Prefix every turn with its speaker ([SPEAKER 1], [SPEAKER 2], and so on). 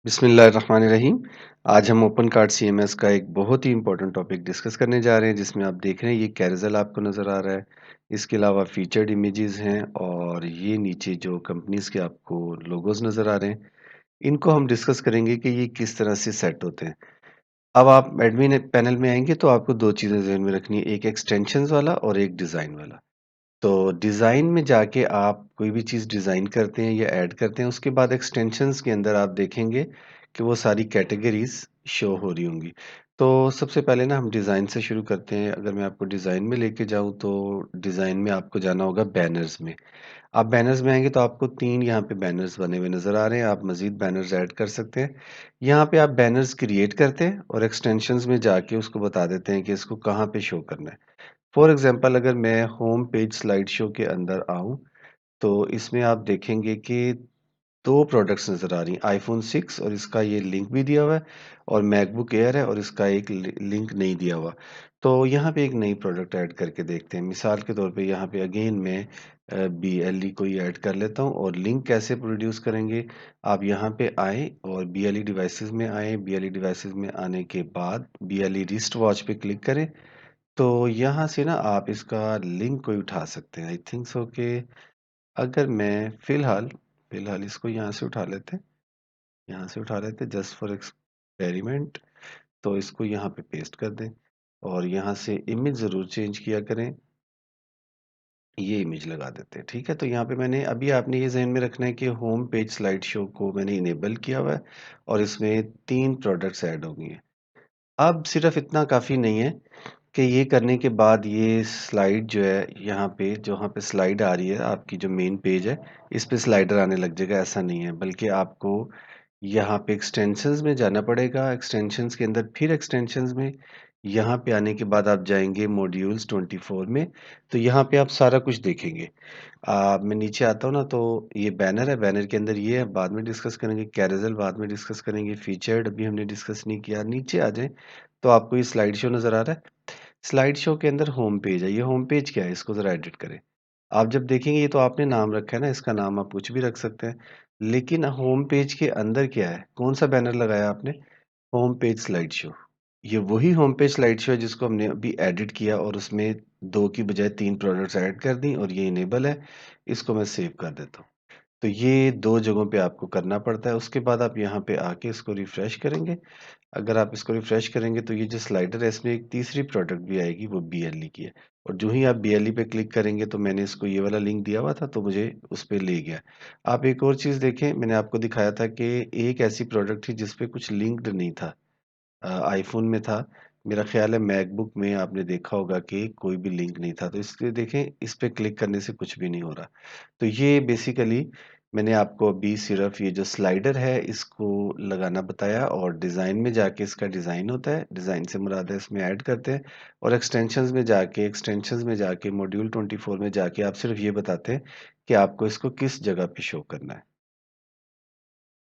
[SPEAKER 1] बिस्मिल्लाहिर्रहमानिर्रहीम। आज हम ओपन कार्ड सीएमएस का एक बहुत ही इम्पोर्टेंट टॉपिक डिस्कस करने जा रहे हैं जिसमें आप देख रहे हैं ये कैरोसेल आपको नज़र आ रहा है। इसके अलावा फीचर्ड इमेजेस हैं और ये नीचे जो कंपनीज़ के आपको लोगोज़ नज़र आ रहे हैं, इनको हम डिस्कस करेंगे कि ये किस तरह से सेट होते हैं। अब आप एडमिन पैनल में आएँगे तो आपको 2 चीज़ें ज़हन में रखनी है, एक एक्सटेंशंस वाला और एक डिज़ाइन वाला। तो डिज़ाइन में जाके आप कोई भी चीज़ डिज़ाइन करते हैं या ऐड करते हैं, उसके बाद एक्सटेंशंस के अंदर आप देखेंगे कि वो सारी कैटेगरीज़ शो हो रही होंगी। तो सबसे पहले ना हम डिज़ाइन से शुरू करते हैं। अगर मैं आपको डिज़ाइन में लेके जाऊँ तो डिज़ाइन में आपको जाना होगा बैनर्स में। आप बैनर्स में आएँगे तो आपको 3 यहाँ पे बैनर्स बने हुए नज़र आ रहे हैं, आप मज़ीद बैनर्स ऐड कर सकते हैं। यहाँ पे आप बैनर्स क्रिएट करते हैं और एक्सटेंशंस में जाके उसको बता देते हैं कि इसको कहाँ पे शो करना है। फॉर एग्ज़ाम्पल अगर मैं होम पेज स्लाइड शो के अंदर आऊँ, तो इसमें आप देखेंगे कि 2 प्रोडक्ट्स नज़र आ रही हैं, आईफ़ोन 6 और इसका ये लिंक भी दिया हुआ है और मैकबुक एयर है और इसका एक लिंक नहीं दिया हुआ। तो यहाँ पे एक नई प्रोडक्ट ऐड करके देखते हैं। मिसाल के तौर पे यहाँ पे अगेन मैं बीएलई को ही ऐड कर लेता हूँ और लिंक कैसे प्रोड्यूस करेंगे, आप यहाँ पे आएँ और बीएलई डिवाइसेज़ में आएँ, बीएलई डिवाइसेज़ में आने के बाद बीएलई रिस्ट वॉच पे क्लिक करें। तो यहाँ से ना आप इसका लिंक कोई उठा सकते हैं। आई थिंक सो कि अगर मैं फ़िलहाल इसको यहाँ से उठा लेते हैं, यहाँ से उठा लेते हैं जस्ट फॉर एक्सपेरिमेंट। तो इसको यहाँ पे पेस्ट कर दें और यहाँ से इमेज ज़रूर चेंज किया करें। ये इमेज लगा देते हैं, ठीक है? तो यहाँ पे मैंने अभी आपने ये ज़हन में रखना है कि होम पेज स्लाइड शो को मैंने इनेबल किया हुआ है और इसमें 3 प्रोडक्ट्स ऐड हो गई हैं। अब सिर्फ़ इतना काफ़ी नहीं है कि ये करने के बाद ये स्लाइड जो है यहाँ पे जहाँ पे स्लाइड आ रही है आपकी जो मेन पेज है, इस पे स्लाइडर आने लग जाएगा, ऐसा नहीं है। बल्कि आपको यहाँ पे एक्सटेंशंस में जाना पड़ेगा, एक्सटेंशंस के अंदर फिर एक्सटेंशंस में, यहाँ पे आने के बाद आप जाएँगे मॉड्यूल्स 24 में, तो यहाँ पे आप सारा कुछ देखेंगे। मैं नीचे आता हूँ ना तो ये बैनर है, बैनर के अंदर ये है, बाद में डिस्कस करेंगे, कैरोसेल बाद में डिस्कस करेंगे, फीचर्ड अभी हमने डिस्कस नहीं किया। नीचे आ जाएँ, तो आपको ये स्लाइड शो नज़र आ रहा है? स्लाइड शो के अंदर होम पेज है, ये होम पेज क्या है? इसको ज़रा एडिट करें। आप जब देखेंगे ये तो आपने नाम रखा है ना, इसका नाम आप कुछ भी रख सकते हैं। लेकिन होम पेज के अंदर क्या है? कौन-सा बैनर लगाया आपने? Home page slide show. ये वही होम पेज स्लाइड शो है जिसको हमने अभी एडिट किया और उसमें 2 की बजाय 3 प्रोडक्ट्स ऐड कर दी और ये इनेबल है। इसको मैं सेव कर देता हूँ। तो ये 2 जगहों पे आपको करना पड़ता है। उसके बाद आप यहाँ पे आके इसको रिफ्रेश करेंगे। अगर आप इसको रिफ्रेश करेंगे तो ये जो स्लाइडर है इसमें एक तीसरी प्रोडक्ट भी आएगी, वो बीएलई की है। और जो ही आप बीएलई पे क्लिक करेंगे तो मैंने इसको ये वाला लिंक दिया हुआ था तो मुझे उस पे ले गया। आप एक और चीज़ देखें, मैंने आपको दिखाया था कि एक ऐसी प्रोडक्ट थी जिस पे कुछ लिंक्ड नहीं था। आईफ़ोन में था। मेरा ख़्याल है मैकबुक में आपने देखा होगा कि कोई भी लिंक नहीं था। तो इसलिए देखें, इस पे क्लिक करने से कुछ भी नहीं हो रहा। तो ये बेसिकली मैंने आपको अभी सिर्फ़ ये जो स्लाइडर है इसको लगाना बताया और डिज़ाइन में जाके इसका डिज़ाइन होता है। डिज़ाइन से मुराद है इसमें ऐड करते हैं और एक्सटेंशंस में जाके मॉड्यूल 24 में जाके आप सिर्फ़ ये बताते हैं कि आपको इसको किस जगह पे शो करना है।